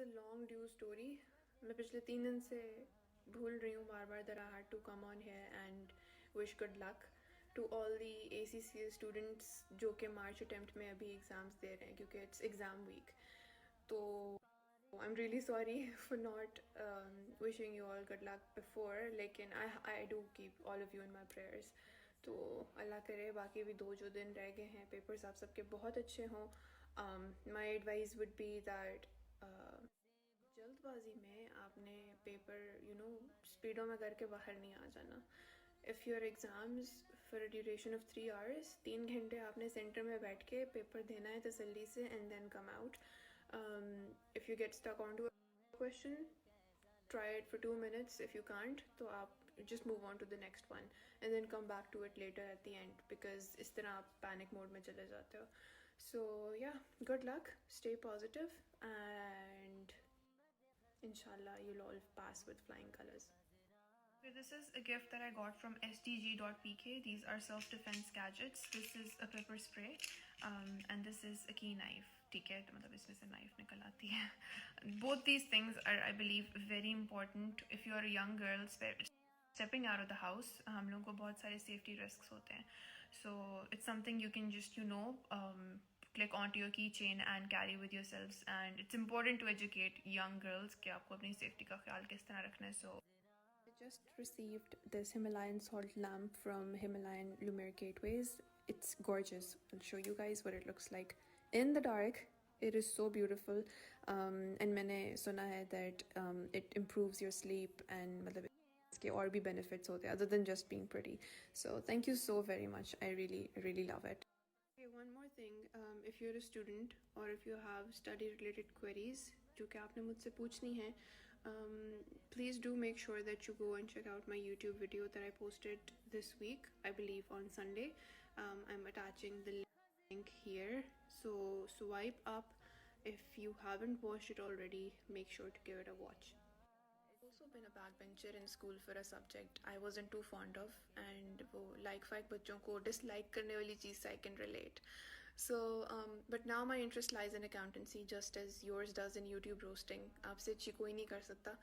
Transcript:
a long due story. मैं पिछले 3 दिन से भूल रही हूँ बार बार that I had to come on here and wish good luck to all the ACCA students जो कि March attempt में अभी exams दे रहे हैं क्योंकि it's exam week. तो I'm really sorry for not wishing you all good luck before, लेकिन I do keep all of you in my prayers. तो अल्लाह करे बाकी भी 2 जो दिन रह गए हैं पेपर्स आप सबके बहुत अच्छे हों. My advice would be that जल्दबाजी में आपने पेपर स्पीडों में करके बाहर नहीं आ जाना. If your exams for a duration of 3 hours 3 घंटे आपने सेंटर में बैठ के पेपर देना है तसल्ली से and then come out. If you get stuck on to a question try it for 2 minutes. If you can't तो आप just move on to the next one and then come back to it later at the end because इस तरह आप panic mode में चले जाते हो. So yeah, good luck, stay positive and inshallah you'll all pass with flying colors. So this is a gift that I got from sdg.pk. These are self-defense gadgets. This is a pepper spray and this is a key knife. ठीक है तो मतलब इसमें से knife निकल आती है. Both these things are I believe very important if you are a young girl stepping out of the house. हम लोगों को बहुत सारे safety risks होते हैं. So it's something you can just click onto your keychain and carry with yourselves, and it's important to educate young girls कि आपको अपनी safety का ख्याल किस तरह रखना है. So I just received this Himalayan salt lamp from Himalayan Lumiere Gateways. It's gorgeous. I'll show you guys what it looks like in the dark. It is so beautiful. And मैंने सुना है that it improves your sleep and मतलब इसके और भी benefits होते हैं other than just being pretty. So thank you so very much. I really love it. Okay, one more thing. If you're a student or if you have study related queries जो कि आपने मुझसे पूछनी है, please do make sure that you go and check out my YouTube video that I posted this week, I believe on Sunday. I'm attaching the link here, so swipe up. If you haven't watched it already, make sure to give it a watch. I've also been a backbencher in school for a subject I wasn't too fond of, and वो like फाइक बच्चों को dislike करने वाली चीज़ से I can relate. So but now my interest lies in accountancy just as yours does in YouTube roasting. आपसे अच्छी कोई नहीं कर सकता.